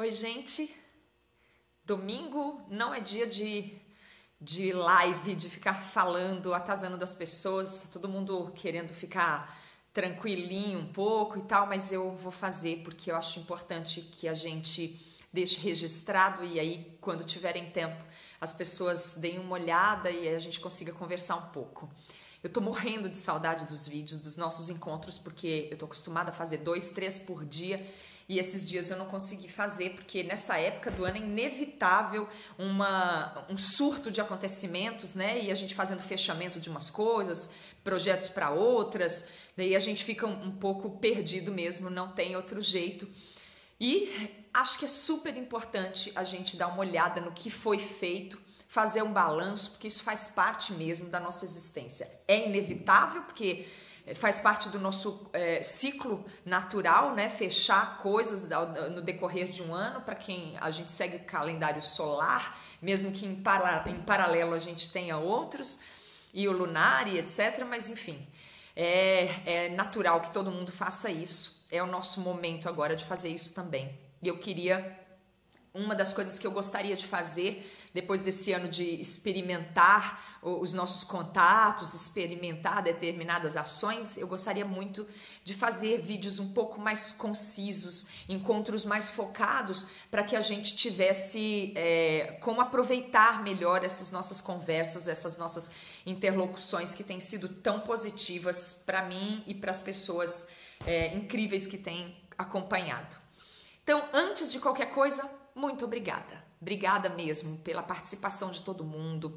Oi, gente. Domingo não é dia de live, de ficar falando, atazanando das pessoas, tá todo mundo querendo ficar tranquilinho um pouco e tal, mas eu vou fazer porque eu acho importante que a gente deixe registrado e aí, quando tiverem tempo, as pessoas deem uma olhada e a gente consiga conversar um pouco. Eu tô morrendo de saudade dos vídeos, dos nossos encontros, porque eu tô acostumada a fazer 2, 3 por dia e esses dias eu não consegui fazer, porque nessa época do ano é inevitável um surto de acontecimentos, né? E a gente fazendo fechamento de umas coisas, projetos para outras, daí a gente fica um pouco perdido mesmo, não tem outro jeito. E acho que é super importante a gente dar uma olhada no que foi feito, fazer um balanço, porque isso faz parte mesmo da nossa existência. É inevitável, porque faz parte do nosso ciclo natural, né? Fechar coisas no decorrer de um ano, para quem a gente segue o calendário solar, mesmo que em paralelo a gente tenha outros, e o lunar e etc. Mas enfim, é natural que todo mundo faça isso. É o nosso momento agora de fazer isso também. E eu queria... Uma das coisas que eu gostaria de fazer depois desse ano de experimentar os nossos contatos, experimentar determinadas ações, eu gostaria muito de fazer vídeos um pouco mais concisos, encontros mais focados, para que a gente tivesse como aproveitar melhor essas nossas conversas, essas nossas interlocuções que têm sido tão positivas para mim e para as pessoas incríveis que têm acompanhado. Então, antes de qualquer coisa, muito obrigada. Obrigada mesmo pela participação de todo mundo,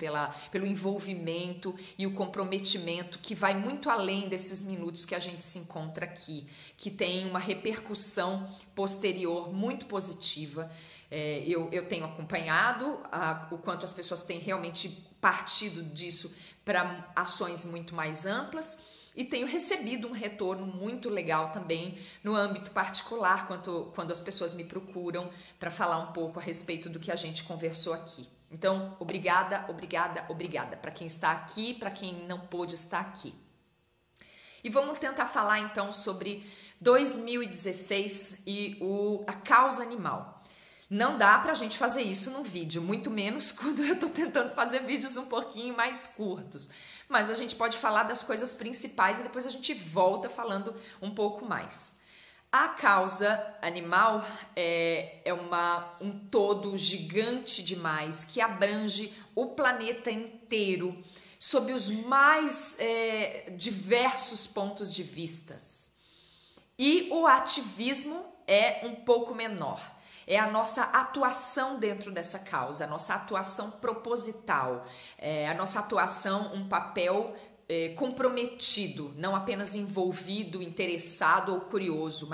pelo envolvimento e o comprometimento que vai muito além desses minutos que a gente se encontra aqui, que tem uma repercussão posterior muito positiva. Eu tenho acompanhado o quanto as pessoas têm realmente partido disso para ações muito mais amplas. E tenho recebido um retorno muito legal também no âmbito particular, quando as pessoas me procuram para falar um pouco a respeito do que a gente conversou aqui. Então, obrigada, obrigada, obrigada para quem está aqui, para quem não pôde estar aqui. E vamos tentar falar então sobre 2016 e a causa animal. Não dá pra gente fazer isso num vídeo, muito menos quando eu tô tentando fazer vídeos um pouquinho mais curtos. Mas a gente pode falar das coisas principais e depois a gente volta falando um pouco mais. A causa animal é um todo gigante demais que abrange o planeta inteiro sob os mais diversos pontos de vistas. E o ativismo é um pouco menor. É a nossa atuação dentro dessa causa, a nossa atuação proposital, a nossa atuação, um papel comprometido, não apenas envolvido, interessado ou curioso,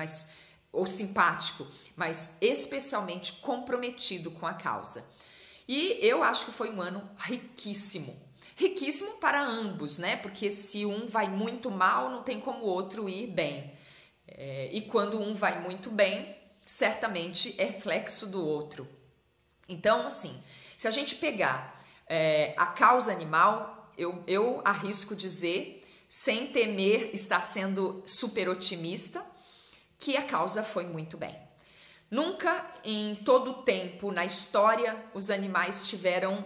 ou simpático, mas especialmente comprometido com a causa. E eu acho que foi um ano riquíssimo. Riquíssimo para ambos, né? Porque se um vai muito mal, não tem como o outro ir bem. E quando um vai muito bem, certamente é reflexo do outro. Então, assim, se a gente pegar a causa animal, eu arrisco dizer, sem temer estar sendo super otimista, que a causa foi muito bem. Nunca em todo o tempo na história os animais tiveram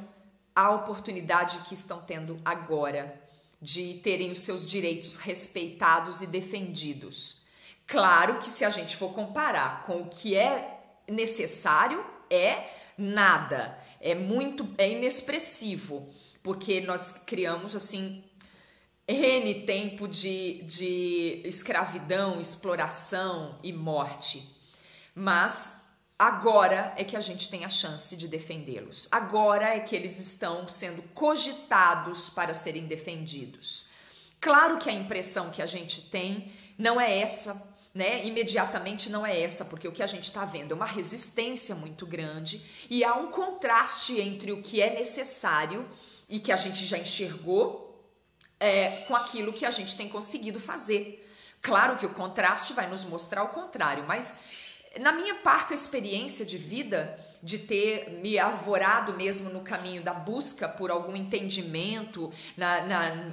a oportunidade que estão tendo agora de terem os seus direitos respeitados e defendidos. Claro que se a gente for comparar com o que é necessário, é nada, é inexpressivo, porque nós criamos assim N tempo de escravidão, exploração e morte, mas agora é que a gente tem a chance de defendê-los, agora é que eles estão sendo cogitados para serem defendidos. Claro que a impressão que a gente tem não é essa, né? Imediatamente não é essa, porque o que a gente está vendo é uma resistência muito grande e há um contraste entre o que é necessário e que a gente já enxergou com aquilo que a gente tem conseguido fazer. Claro que o contraste vai nos mostrar o contrário, mas na minha parca experiência de vida, de ter me arvorado mesmo no caminho da busca por algum entendimento,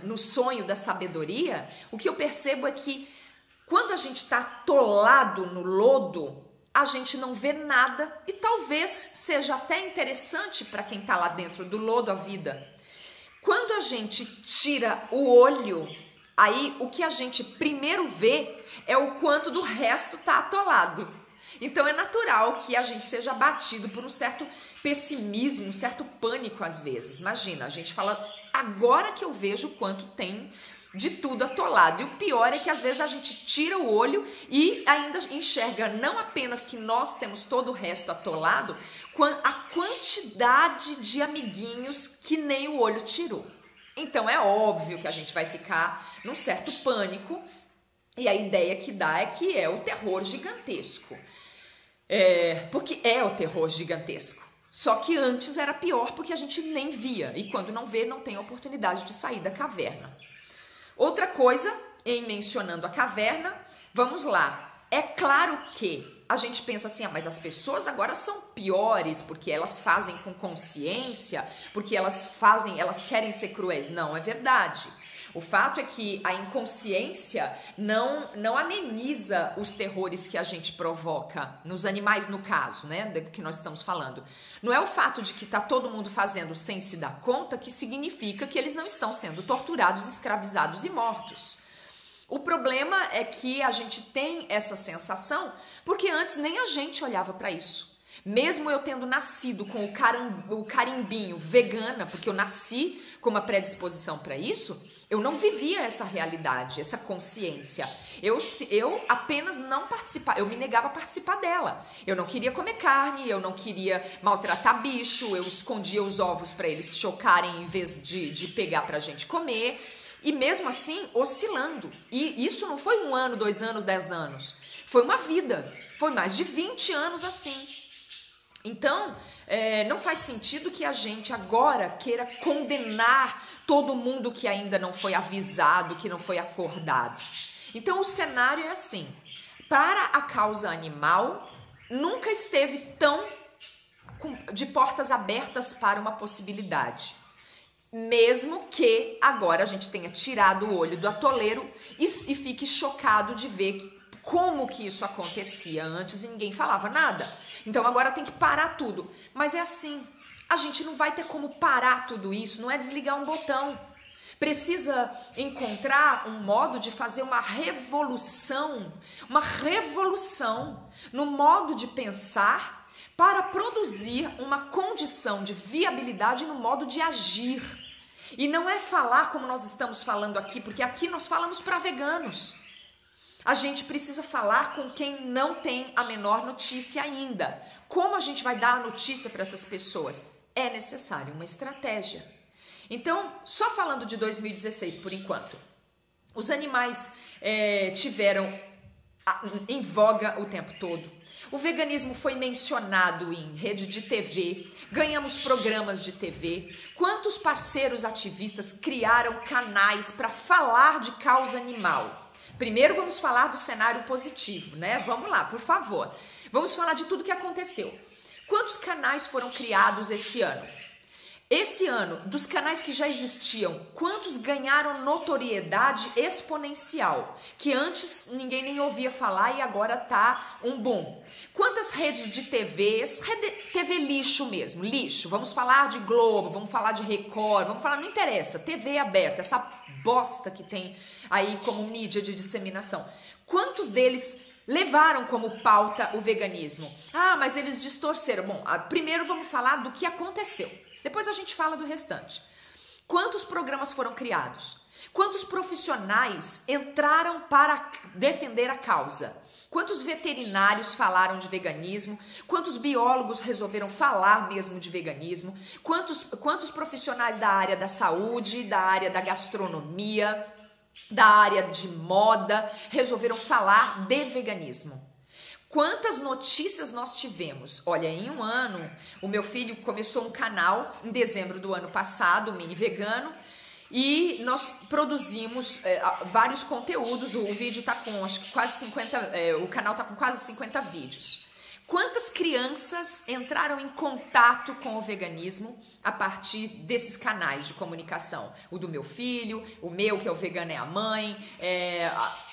no sonho da sabedoria, o que eu percebo é que quando a gente está atolado no lodo, a gente não vê nada e talvez seja até interessante para quem está lá dentro do lodo a vida. Quando a gente tira o olho, aí o que a gente primeiro vê é o quanto do resto está atolado. Então é natural que a gente seja abatido por um certo pessimismo, um certo pânico às vezes. Imagina, a gente fala, agora que eu vejo o quanto tem de tudo atolado. E o pior é que às vezes a gente tira o olho e ainda enxerga não apenas que nós temos todo o resto atolado, a quantidade de amiguinhos que nem o olho tirou. Então é óbvio que a gente vai ficar num certo pânico e a ideia que dá é que é o terror gigantesco. Porque é o terror gigantesco. Só que antes era pior porque a gente nem via e quando não vê não tem oportunidade de sair da caverna. Outra coisa, em mencionando a caverna, vamos lá. É claro que a gente pensa assim, mas as pessoas agora são piores porque elas fazem com consciência, porque elas querem ser cruéis. Não, é verdade. O fato é que a inconsciência não ameniza os terrores que a gente provoca nos animais, no caso, né, do que nós estamos falando. Não é o fato de que está todo mundo fazendo sem se dar conta que significa que eles não estão sendo torturados, escravizados e mortos. O problema é que a gente tem essa sensação porque antes nem a gente olhava para isso. Mesmo eu tendo nascido com o carimbinho vegana, porque eu nasci com uma predisposição para isso, eu não vivia essa realidade, essa consciência. Eu apenas não participava, eu me negava a participar dela. Eu não queria comer carne, eu não queria maltratar bicho, eu escondia os ovos para eles chocarem em vez de pegar para a gente comer. E mesmo assim, oscilando. E isso não foi 1 ano, 2 anos, 10 anos. Foi uma vida. Foi mais de 20 anos assim. Então, não faz sentido que a gente agora queira condenar todo mundo que ainda não foi avisado, que não foi acordado. Então, o cenário é assim. Para a causa animal, nunca esteve tão de portas abertas para uma possibilidade. Mesmo que agora a gente tenha tirado o olho do atoleiro e fique chocado de ver como que isso acontecia antes e ninguém falava nada. Então agora tem que parar tudo. Mas é assim, a gente não vai ter como parar tudo isso, não é desligar um botão. Precisa encontrar um modo de fazer uma revolução no modo de pensar para produzir uma condição de viabilidade no modo de agir. E não é falar como nós estamos falando aqui, porque aqui nós falamos para veganos. A gente precisa falar com quem não tem a menor notícia ainda. Como a gente vai dar a notícia para essas pessoas? É necessário uma estratégia. Então, só falando de 2016 por enquanto, os animais tiveram em voga o tempo todo. O veganismo foi mencionado em rede de TV, ganhamos programas de TV. Quantos parceiros ativistas criaram canais para falar de causa animal? Primeiro vamos falar do cenário positivo, né? Vamos lá, por favor. Vamos falar de tudo que aconteceu. Quantos canais foram criados esse ano? Esse ano, dos canais que já existiam, quantos ganharam notoriedade exponencial? Que antes ninguém nem ouvia falar e agora tá um boom. Quantas redes de TVs, TV lixo mesmo, lixo. Vamos falar de Globo, vamos falar de Record, vamos falar, não interessa, TV aberta, essa bosta que tem aí como mídia de disseminação. Quantos deles levaram como pauta o veganismo? Ah, mas eles distorceram. Bom, primeiro vamos falar do que aconteceu. Depois a gente fala do restante. Quantos programas foram criados? Quantos profissionais entraram para defender a causa? Quantos veterinários falaram de veganismo? Quantos biólogos resolveram falar mesmo de veganismo? Quantos profissionais da área da saúde, da área da gastronomia, da área de moda resolveram falar de veganismo? Quantas notícias nós tivemos? Olha, em 1 ano, o meu filho começou um canal em dezembro do ano passado, o Mini Vegano, e nós produzimos vários conteúdos. O vídeo está com acho que quase 50, o canal está com quase 50 vídeos. Quantas crianças entraram em contato com o veganismo a partir desses canais de comunicação? O do meu filho, o meu, que é o vegano, é a mãe.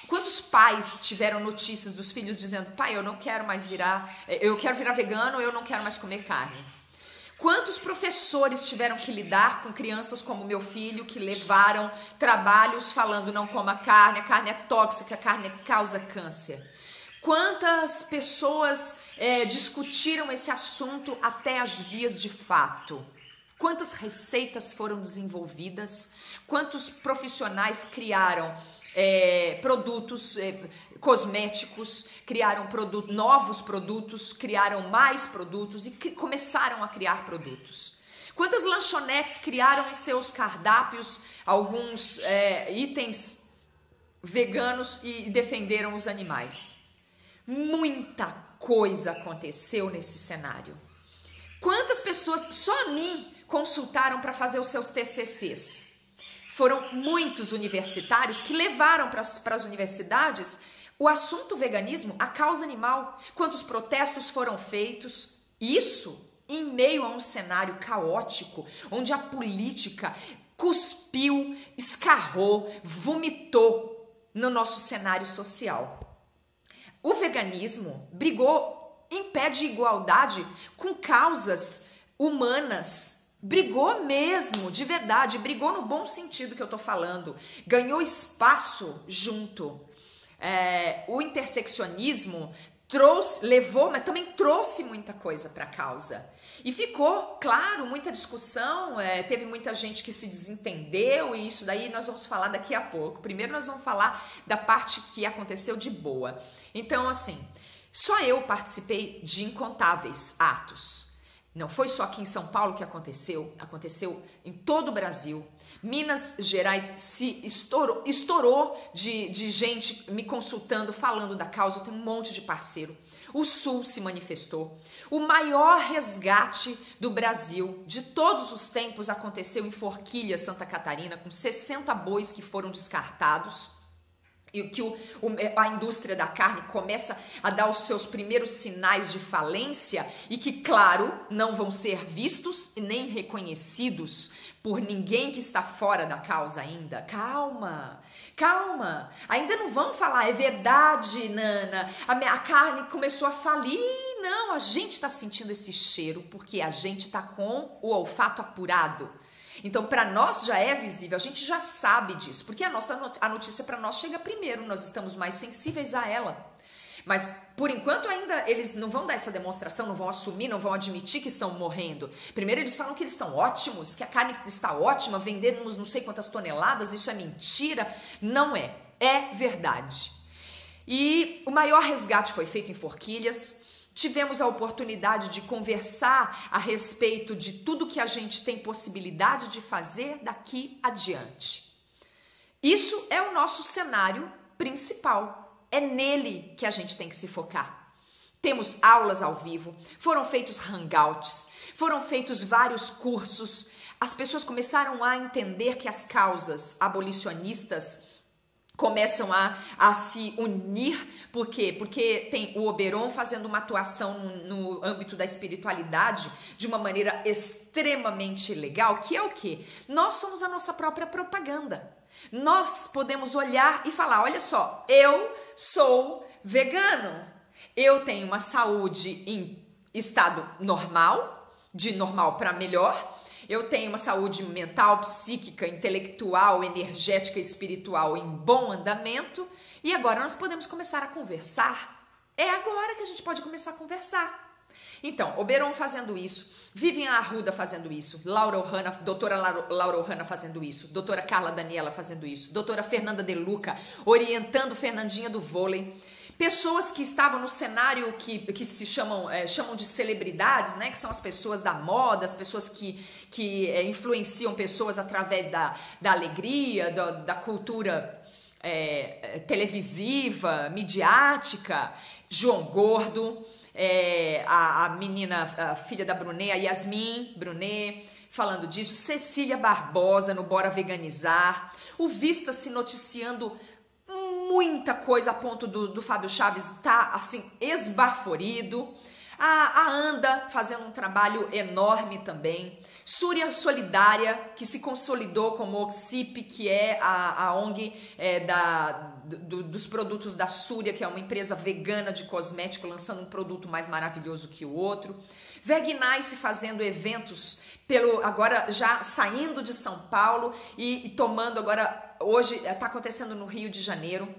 Quantos pais tiveram notícias dos filhos dizendo: pai, eu não quero mais eu quero virar vegano, eu não quero mais comer carne? Quantos professores tiveram que lidar com crianças como meu filho, que levaram trabalhos falando: não coma carne, a carne é tóxica, a carne causa câncer? Quantas pessoas discutiram esse assunto até as vias de fato? Quantas receitas foram desenvolvidas? Quantos profissionais criaram produtos cosméticos, criaram novos produtos, criaram mais produtos e começaram a criar produtos? Quantas lanchonetes criaram em seus cardápios alguns itens veganos e defenderam os animais? Muita coisa aconteceu nesse cenário. Quantas pessoas só a mim consultaram para fazer os seus TCCs? Foram muitos universitários que levaram para as universidades o assunto veganismo, a causa animal. Quantos protestos foram feitos? Isso em meio a um cenário caótico, onde a política cuspiu, escarrou, vomitou no nosso cenário social. O veganismo brigou em pé de igualdade com causas humanas. Brigou mesmo, de verdade, brigou no bom sentido que eu tô falando. Ganhou espaço junto. O interseccionismo levou, mas também trouxe muita coisa para a causa. E ficou, claro, muita discussão, teve muita gente que se desentendeu, e isso daí nós vamos falar daqui a pouco. Primeiro nós vamos falar da parte que aconteceu de boa. Então, assim, só eu participei de incontáveis atos. Não foi só aqui em São Paulo que aconteceu em todo o Brasil. Minas Gerais se estourou de gente me consultando, falando da causa. Eu tenho um monte de parceiro. O Sul se manifestou. O maior resgate do Brasil de todos os tempos aconteceu em Forquilha, Santa Catarina, com 60 bois que foram descartados. E que a indústria da carne começa a dar os seus primeiros sinais de falência e que, claro, não vão ser vistos e nem reconhecidos por ninguém que está fora da causa ainda. Calma, calma. Ainda não vão falar: é verdade, Nana, a carne começou a falir. Não, a gente está sentindo esse cheiro porque a gente está com o olfato apurado. Então, para nós já é visível, a gente já sabe disso, porque a notícia para nós chega primeiro, nós estamos mais sensíveis a ela. Mas, por enquanto, ainda eles não vão dar essa demonstração, não vão assumir, não vão admitir que estão morrendo. Primeiro eles falam que eles estão ótimos, que a carne está ótima, vendemos não sei quantas toneladas, isso é mentira. Não é, é verdade. E o maior resgate foi feito em Forquilhas. Tivemos a oportunidade de conversar a respeito de tudo que a gente tem possibilidade de fazer daqui adiante. Isso é o nosso cenário principal. É nele que a gente tem que se focar. Temos aulas ao vivo, foram feitos hangouts, foram feitos vários cursos. As pessoas começaram a entender que as causas abolicionistas começam a se unir. Por quê? Porque tem o Oberon fazendo uma atuação no âmbito da espiritualidade de uma maneira extremamente legal, que é o quê? Nós somos a nossa própria propaganda. Nós podemos olhar e falar: olha só, eu sou vegano, eu tenho uma saúde em estado normal, de normal para melhor, eu tenho uma saúde mental, psíquica, intelectual, energética e espiritual em bom andamento, e agora nós podemos começar a conversar. É agora que a gente pode começar a conversar. Então, Oberon fazendo isso, Vivian Arruda fazendo isso, doutora Laura Ohana fazendo isso, doutora Carla Daniela fazendo isso, doutora Fernanda De Luca orientando Fernandinha do vôlei. Pessoas que estavam no cenário que se chamam de celebridades, né? Que são as pessoas da moda, as pessoas que influenciam pessoas através da alegria, da cultura televisiva, midiática. João Gordo, a menina, a filha da Brunet, a Yasmin Brunet, falando disso. Cecília Barbosa no Bora Veganizar. O Vista se noticiando muita coisa a ponto do Fábio Chaves estar assim esbaforido. A Anda fazendo um trabalho enorme também. Súria Solidária, que se consolidou como OXIP, que é a ONG dos produtos da Súria, que é uma empresa vegana de cosmético, lançando um produto mais maravilhoso que o outro. Vegnice fazendo eventos, agora já saindo de São Paulo e tomando agora, hoje está acontecendo no Rio de Janeiro,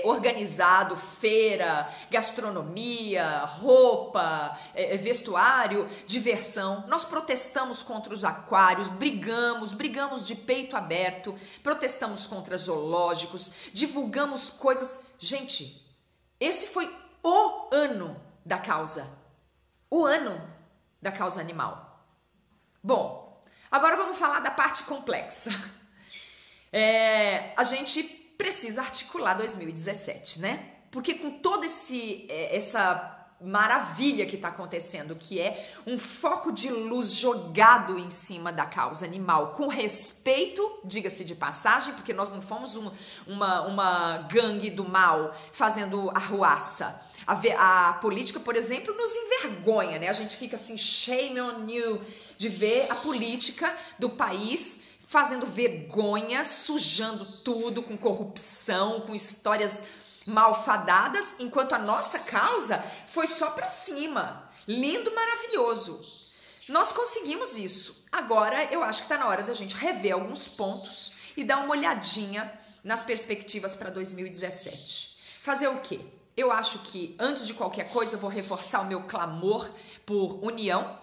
organizado, feira, gastronomia, roupa, vestuário, diversão. Nós protestamos contra os aquários, brigamos de peito aberto, protestamos contra zoológicos, divulgamos coisas. Gente, esse foi o ano da causa. O ano da causa animal. Bom, agora vamos falar da parte complexa. A gente precisa articular 2017, né? Porque com toda essa maravilha que está acontecendo, que é um foco de luz jogado em cima da causa animal, com respeito, diga-se de passagem, porque nós não fomos uma gangue do mal fazendo arruaça. A política, por exemplo, nos envergonha, né? A gente fica assim, shame on you, de ver a política do país fazendo vergonha, sujando tudo com corrupção, com histórias malfadadas, enquanto a nossa causa foi só pra cima. Lindo, maravilhoso. Nós conseguimos isso. Agora eu acho que está na hora da gente rever alguns pontos e dar uma olhadinha nas perspectivas para 2017. Fazer o quê? Eu acho que, antes de qualquer coisa, eu vou reforçar o meu clamor por união,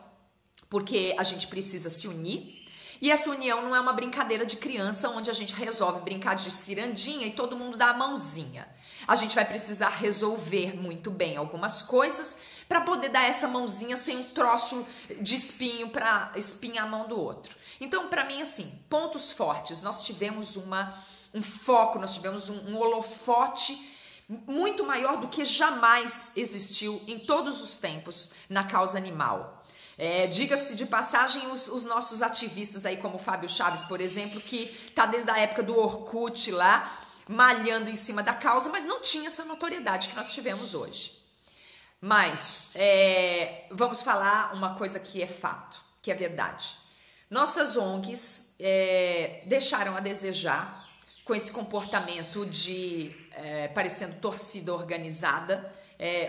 porque a gente precisa se unir. E essa união não é uma brincadeira de criança onde a gente resolve brincar de cirandinha e todo mundo dá a mãozinha. A gente vai precisar resolver muito bem algumas coisas para poder dar essa mãozinha sem um troço de espinho para espinhar a mão do outro. Então, para mim, assim, pontos fortes. Nós tivemos um foco, nós tivemos um holofote muito maior do que jamais existiu em todos os tempos na causa animal. Diga-se de passagem, os nossos ativistas aí, como o Fábio Chaves, por exemplo, que está desde a época do Orkut lá, malhando em cima da causa, mas não tinha essa notoriedade que nós tivemos hoje. Mas vamos falar uma coisa que é fato, que é verdade. Nossas ONGs deixaram a desejar com esse comportamento de parecendo torcida organizada,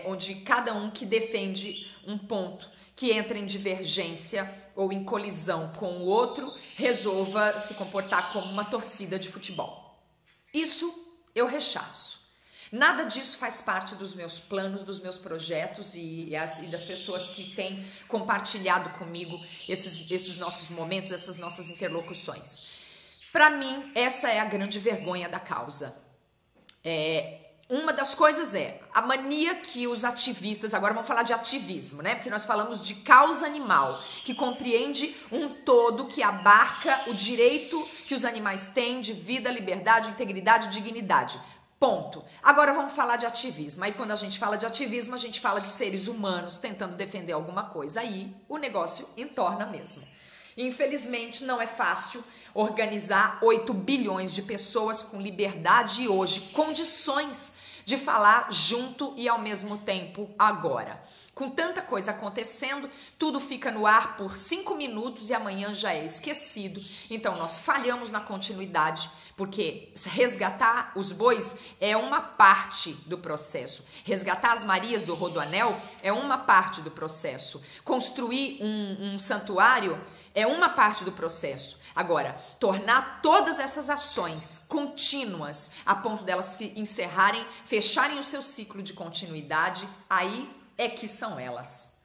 onde cada um que defende um ponto que entra em divergência ou em colisão com o outro, resolva se comportar como uma torcida de futebol. Isso eu rechaço. Nada disso faz parte dos meus planos, dos meus projetos e das pessoas que têm compartilhado comigo esses nossos momentos, essas nossas interlocuções. Para mim, essa é a grande vergonha da causa. Uma das coisas a mania que os ativistas, agora vamos falar de ativismo, né? Porque nós falamos de causa animal, que compreende um todo que abarca o direito que os animais têm de vida, liberdade, integridade e dignidade. Ponto. Agora vamos falar de ativismo. Aí quando a gente fala de ativismo, a gente fala de seres humanos tentando defender alguma coisa. Aí o negócio entorna mesmo. Infelizmente não é fácil organizar 8 bilhões de pessoas com liberdade e hoje condições de falar junto e ao mesmo tempo agora. Com tanta coisa acontecendo, tudo fica no ar por 5 minutos e amanhã já é esquecido. Então nós falhamos na continuidade, porque resgatar os bois é uma parte do processo. Resgatar as Marias do Rodoanel é uma parte do processo. Construir um santuário é uma parte do processo. Agora, tornar todas essas ações contínuas a ponto delas se encerrarem, fecharem o seu ciclo de continuidade, aí é que são elas.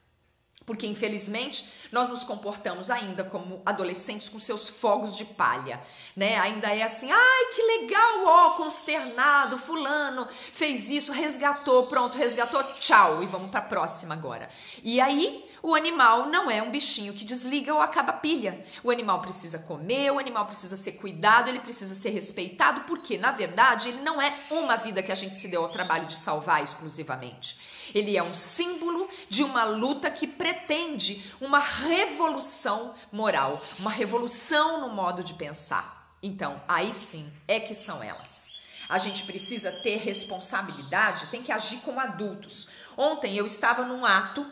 Porque, infelizmente, nós nos comportamos ainda como adolescentes com seus fogos de palha, né? Ainda é assim, ai, que legal, ó, consternado, fulano fez isso, resgatou, pronto, resgatou, tchau, e vamos para a próxima agora. E aí, o animal não é um bichinho que desliga ou acaba a pilha. O animal precisa comer, o animal precisa ser cuidado, ele precisa ser respeitado, porque, na verdade, ele não é uma vida que a gente se deu ao trabalho de salvar exclusivamente. Ele é um símbolo de uma luta que pretende uma revolução moral, uma revolução no modo de pensar. Então, aí sim é que são elas. a gente precisa ter responsabilidade, tem que agir como adultos. Ontem eu estava num ato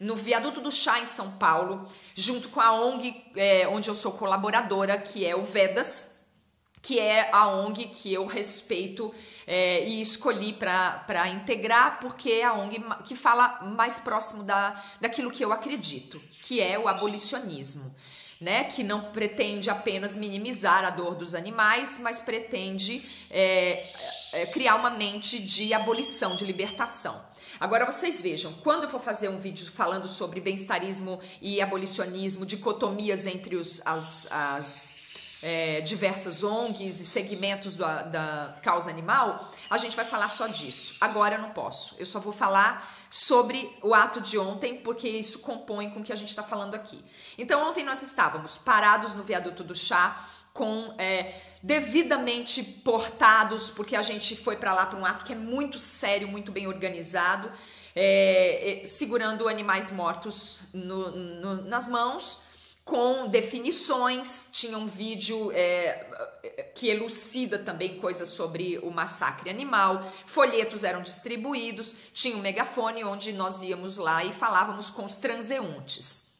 no Viaduto do Chá, em São Paulo, junto com a ONG, onde eu sou colaboradora, que é o Vedas, que é a ONG que eu respeito e escolhi para integrar, porque é a ONG que fala mais próximo daquilo que eu acredito, que é o abolicionismo, né? Que não pretende apenas minimizar a dor dos animais, mas pretende criar uma mente de abolição, de libertação. Agora vocês vejam, quando eu for fazer um vídeo falando sobre bem-estarismo e abolicionismo, dicotomias entre as diversas ONGs e segmentos da causa animal, a gente vai falar só disso. Agora eu não posso, eu só vou falar sobre o ato de ontem, porque isso compõe com o que a gente está falando aqui. Então ontem nós estávamos parados no Viaduto do Chá, devidamente portados, porque a gente foi para lá para um ato que é muito sério, muito bem organizado, segurando animais mortos nas mãos, com definições. Tinha um vídeo que elucida também coisas sobre o massacre animal, folhetos eram distribuídos, tinha um megafone onde nós íamos lá e falávamos com os transeuntes.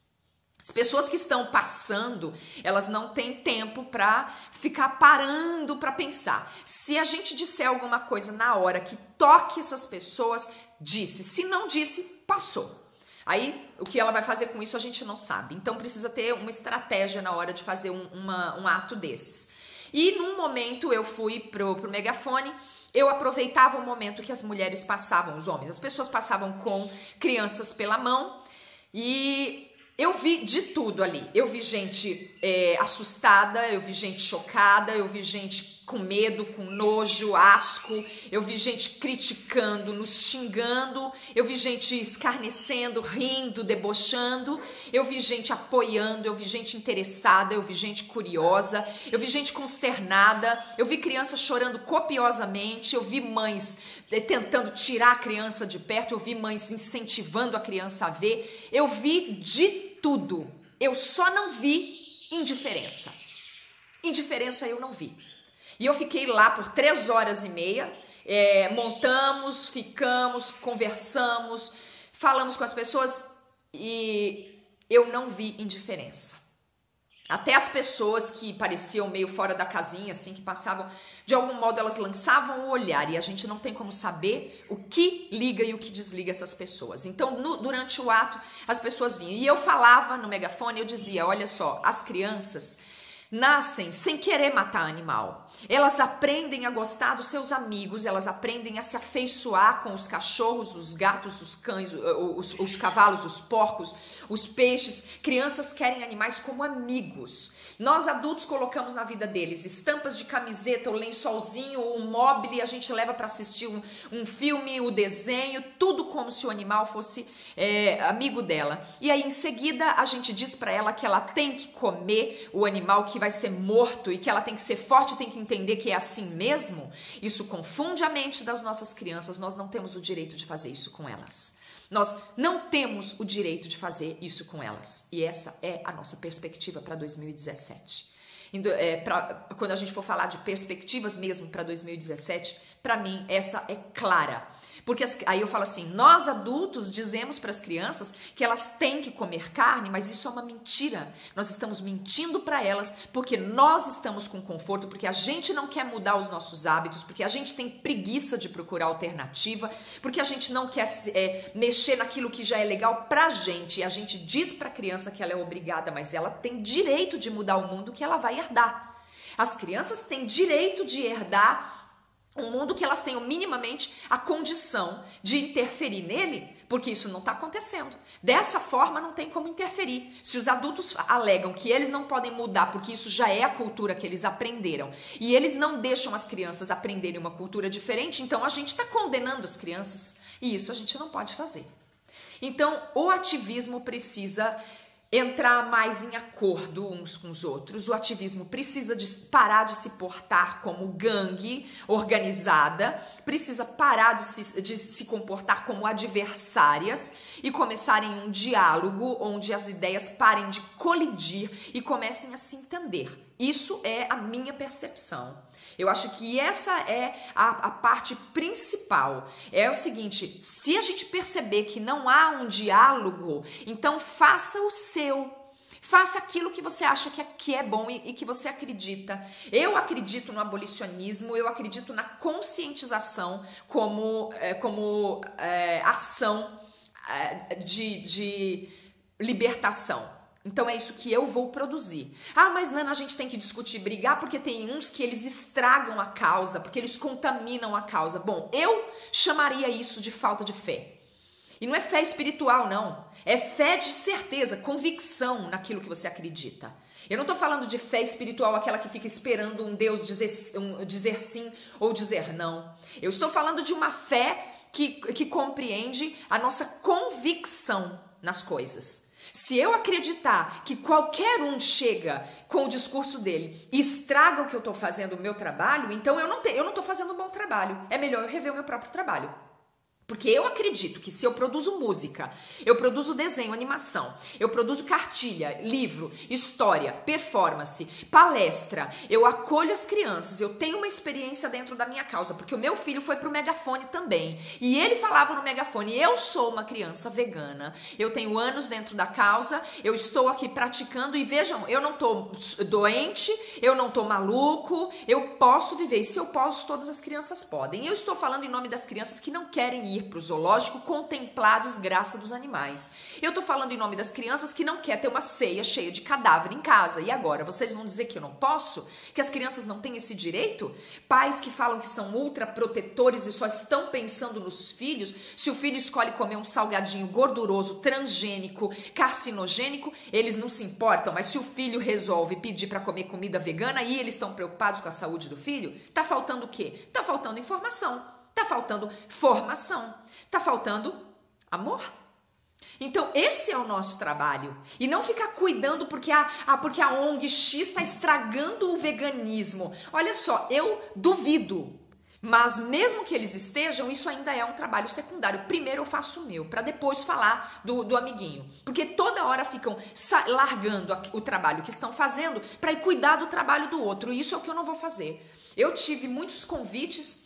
As pessoas que estão passando, elas não têm tempo para ficar parando para pensar. Se a gente disser alguma coisa na hora que toque essas pessoas, disse. Se não disse, passou. Aí, o que ela vai fazer com isso a gente não sabe. Então, precisa ter uma estratégia na hora de fazer um ato desses. E, num momento, eu fui pro megafone. Eu aproveitava o momento que as mulheres passavam, os homens, as pessoas passavam com crianças pela mão e eu vi de tudo ali. Eu vi gente assustada, eu vi gente chocada, eu vi gente com medo, com nojo, asco, eu vi gente criticando, nos xingando, eu vi gente escarnecendo, rindo, debochando, eu vi gente apoiando, eu vi gente interessada, eu vi gente curiosa, eu vi gente consternada, eu vi crianças chorando copiosamente, eu vi mães tentando tirar a criança de perto, eu vi mães incentivando a criança a ver, eu vi de tudo. Eu só não vi indiferença. Indiferença eu não vi. E eu fiquei lá por 3 horas e meia, montamos, ficamos, conversamos, falamos com as pessoas e eu não vi indiferença. Até as pessoas que pareciam meio fora da casinha, assim, que passavam, de algum modo elas lançavam o olhar e a gente não tem como saber o que liga e o que desliga essas pessoas. Então, durante o ato, as pessoas vinham e eu falava no megafone, eu dizia, olha só, as crianças nascem sem querer matar animal. Elas aprendem a gostar dos seus amigos, elas aprendem a se afeiçoar com os cachorros, os gatos, os cães, os cavalos, os porcos, os peixes. Crianças querem animais como amigos. Nós adultos colocamos na vida deles estampas de camiseta, o lençolzinho, o mobile, a gente leva para assistir um filme, o desenho, tudo como se o animal fosse amigo dela. E aí em seguida a gente diz para ela que ela tem que comer o animal que vai ser morto e que ela tem que ser forte, tem que entender que é assim mesmo. Isso confunde a mente das nossas crianças. Nós não temos o direito de fazer isso com elas. Nós não temos o direito de fazer isso com elas. E essa é a nossa perspectiva para 2017. Quando a gente for falar de perspectivas mesmo para 2017, para mim essa é clara. Porque aí eu falo assim, nós adultos dizemos para as crianças que elas têm que comer carne, mas isso é uma mentira. Nós estamos mentindo para elas porque nós estamos com conforto, porque a gente não quer mudar os nossos hábitos, porque a gente tem preguiça de procurar alternativa, porque a gente não quer mexer naquilo que já é legal pra gente. E a gente diz para a criança que ela é obrigada, mas ela tem direito de mudar o mundo que ela vai herdar. As crianças têm direito de herdar um mundo que elas tenham minimamente a condição de interferir nele, porque isso não está acontecendo. Dessa forma não tem como interferir. Se os adultos alegam que eles não podem mudar porque isso já é a cultura que eles aprenderam e eles não deixam as crianças aprenderem uma cultura diferente, então a gente está condenando as crianças e isso a gente não pode fazer. Então o ativismo precisa entrar mais em acordo uns com os outros. O ativismo precisa parar de se portar como gangue organizada, precisa parar de se comportar como adversárias e começarem um diálogo onde as ideias parem de colidir e comecem a se entender. Isso é a minha percepção. Eu acho que essa é a parte principal. É o seguinte, se a gente perceber que não há um diálogo, então faça o seu. Faça aquilo que você acha que é bom e que você acredita. Eu acredito no abolicionismo, eu acredito na conscientização como ação de libertação. Então é isso que eu vou produzir. Ah, mas Nana, a gente tem que discutir, brigar, porque tem uns que eles estragam a causa, porque eles contaminam a causa. Bom, eu chamaria isso de falta de fé. E não é fé espiritual, não. É fé de certeza, convicção naquilo que você acredita. Eu não estou falando de fé espiritual, aquela que fica esperando um Deus dizer sim ou dizer não. Eu estou falando de uma fé que compreende a nossa convicção nas coisas. Se eu acreditar que qualquer um chega com o discurso dele e estraga o que eu estou fazendo, o meu trabalho, então eu não estou fazendo um bom trabalho. É melhor eu rever o meu próprio trabalho. Porque eu acredito que se eu produzo música, eu produzo desenho, animação, eu produzo cartilha, livro, história, performance, palestra, eu acolho as crianças, eu tenho uma experiência dentro da minha causa, porque o meu filho foi pro megafone também, e ele falava no megafone, eu sou uma criança vegana, eu tenho anos dentro da causa, eu estou aqui praticando, e vejam, eu não tô doente, eu não tô maluco, eu posso viver, e se eu posso, todas as crianças podem. Eu estou falando em nome das crianças que não querem ir para o zoológico contemplar a desgraça dos animais. Eu tô falando em nome das crianças que não quer ter uma ceia cheia de cadáver em casa. E agora, vocês vão dizer que eu não posso? Que as crianças não têm esse direito? Pais que falam que são ultra protetores e só estão pensando nos filhos, se o filho escolhe comer um salgadinho gorduroso, transgênico, carcinogênico, eles não se importam. Mas se o filho resolve pedir para comer comida vegana e eles estão preocupados com a saúde do filho, tá faltando o quê? Tá faltando informação. Tá faltando formação, tá faltando amor. Então esse é o nosso trabalho. E não ficar cuidando porque a ONG X está estragando o veganismo. Olha só, eu duvido. Mas mesmo que eles estejam, isso ainda é um trabalho secundário. Primeiro eu faço o meu, para depois falar do amiguinho. Porque toda hora ficam largando o trabalho que estão fazendo para ir cuidar do trabalho do outro. E isso é o que eu não vou fazer. Eu tive muitos convites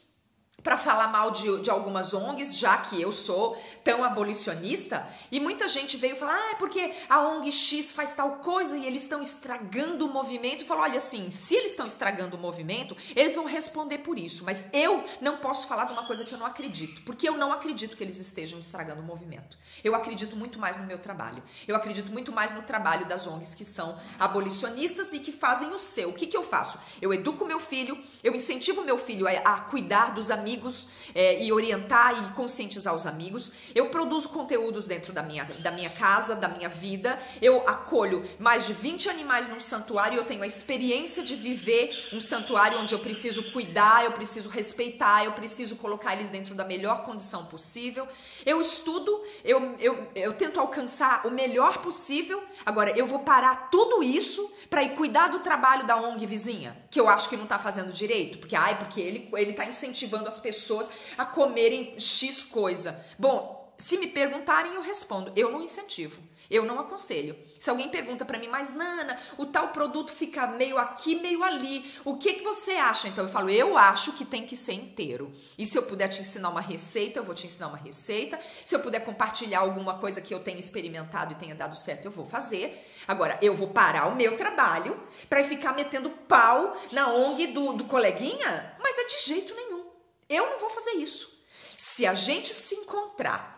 para falar mal de algumas ONGs, já que eu sou tão abolicionista, e muita gente veio falar, é porque a ONG X faz tal coisa e eles estão estragando o movimento. E falou, olha assim, se eles estão estragando o movimento, eles vão responder por isso, mas eu não posso falar de uma coisa que eu não acredito, porque eu não acredito que eles estejam estragando o movimento. Eu acredito muito mais no meu trabalho, eu acredito muito mais no trabalho das ONGs que são abolicionistas e que fazem o seu. O que eu faço? Eu educo meu filho, eu incentivo meu filho a cuidar dos amigos, e orientar e conscientizar os amigos. Eu produzo conteúdos dentro da minha casa, da minha vida. Eu acolho mais de 20 animais num santuário. Eu tenho a experiência de viver um santuário onde eu preciso cuidar, eu preciso respeitar, eu preciso colocar eles dentro da melhor condição possível. Eu estudo, eu tento alcançar o melhor possível. Agora, eu vou parar tudo isso para ir cuidar do trabalho da ONG vizinha, que eu acho que não está fazendo direito, porque ele está incentivando as pessoas a comerem X coisa. Bom, se me perguntarem, eu respondo. Eu não incentivo, eu não aconselho. Se alguém pergunta para mim, mas Nana, o tal produto fica meio aqui, meio ali, o que você acha? Então eu falo, eu acho que tem que ser inteiro. E se eu puder te ensinar uma receita, eu vou te ensinar uma receita. Se eu puder compartilhar alguma coisa que eu tenha experimentado e tenha dado certo, eu vou fazer. Agora, eu vou parar o meu trabalho para ficar metendo pau na ONG do coleguinha? Mas é de jeito nenhum. Eu não vou fazer isso. Se a gente se encontrar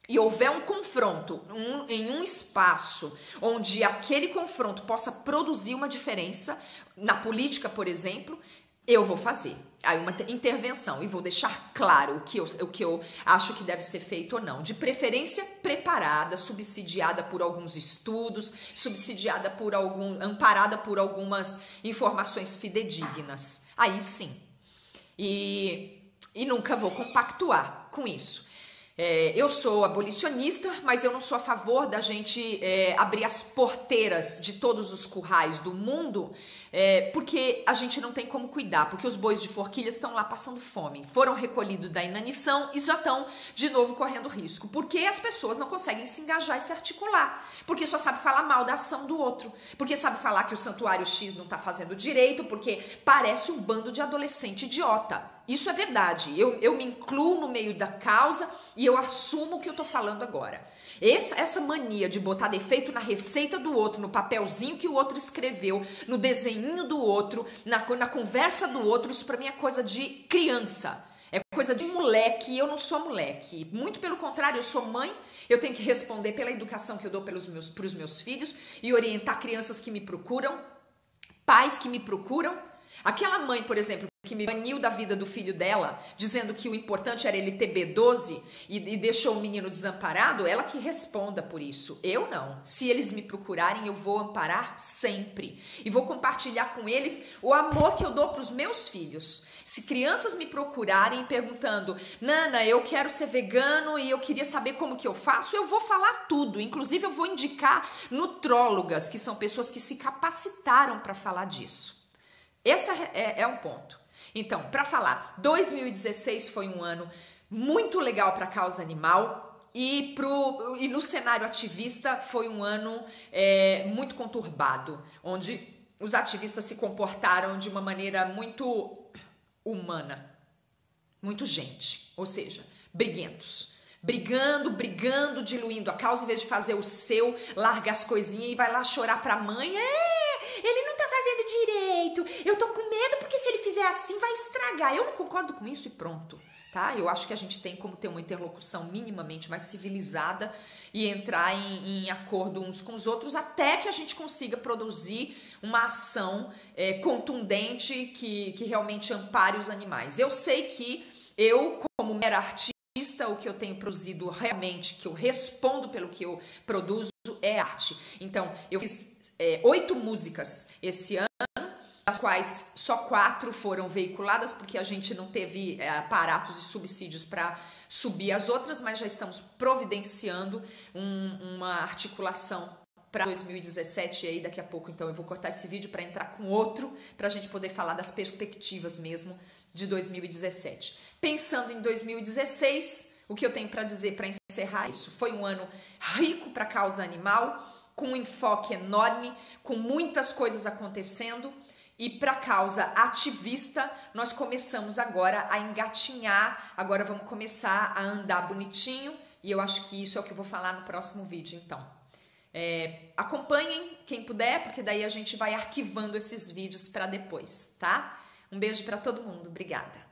e houver um confronto em um espaço onde aquele confronto possa produzir uma diferença, na política, por exemplo, eu vou fazer aí uma intervenção e vou deixar claro o que eu acho que deve ser feito ou não. De preferência preparada, subsidiada por alguns estudos, amparada por algumas informações fidedignas. Aí sim. E nunca vou compactuar com isso. Eu sou abolicionista, mas eu não sou a favor da gente abrir as porteiras de todos os currais do mundo, porque a gente não tem como cuidar, porque os bois de forquilha estão lá passando fome, foram recolhidos da inanição e já estão de novo correndo risco, porque as pessoas não conseguem se engajar e se articular, porque só sabe falar mal da ação do outro, porque sabe falar que o santuário X não está fazendo direito, porque parece um bando de adolescente idiota. Isso é verdade, eu me incluo no meio da causa e eu assumo o que eu tô falando agora. Essa mania de botar defeito na receita do outro, no papelzinho que o outro escreveu, no desenhinho do outro, na conversa do outro, isso pra mim é coisa de criança. É coisa de moleque, e eu não sou moleque. Muito pelo contrário, eu sou mãe, eu tenho que responder pela educação que eu dou pros meus filhos e orientar crianças que me procuram, pais que me procuram. Aquela mãe, por exemplo, que me baniu da vida do filho dela, dizendo que o importante era ele ter B12 e deixou o menino desamparado, ela que responda por isso. Eu não. Se eles me procurarem, eu vou amparar sempre. E vou compartilhar com eles o amor que eu dou para os meus filhos. Se crianças me procurarem perguntando, Nana, eu quero ser vegano e eu queria saber como que eu faço, eu vou falar tudo. Inclusive, eu vou indicar nutrólogas, que são pessoas que se capacitaram para falar disso. Esse é um ponto. Então, para falar, 2016 foi um ano muito legal para a causa animal e no cenário ativista foi um ano muito conturbado, onde os ativistas se comportaram de uma maneira muito humana, muito gente, ou seja, briguentos. Brigando, diluindo a causa, em vez de fazer o seu, larga as coisinhas e vai lá chorar pra mãe. Ele não tá fazendo direito, eu tô com medo porque se ele fizer assim vai estragar. Eu não concordo com isso e pronto, tá? Eu acho que a gente tem como ter uma interlocução minimamente mais civilizada e entrar em acordo uns com os outros até que a gente consiga produzir uma ação contundente que realmente ampare os animais. Eu sei que eu, como mera artista, o que eu tenho produzido realmente, que eu respondo pelo que eu produzo, é arte. Então, eu fiz 8 músicas esse ano, das quais só 4 foram veiculadas, porque a gente não teve aparatos e subsídios para subir as outras, mas já estamos providenciando uma articulação para 2017 e aí daqui a pouco, então, eu vou cortar esse vídeo para entrar com outro, para a gente poder falar das perspectivas mesmo de 2017. Pensando em 2016, o que eu tenho para dizer para encerrar isso? Foi um ano rico para a causa animal, com um enfoque enorme, com muitas coisas acontecendo, e para a causa ativista, nós começamos agora a engatinhar, agora vamos começar a andar bonitinho, e eu acho que isso é o que eu vou falar no próximo vídeo, então. Acompanhem quem puder, porque daí a gente vai arquivando esses vídeos para depois, tá? Um beijo para todo mundo, obrigada!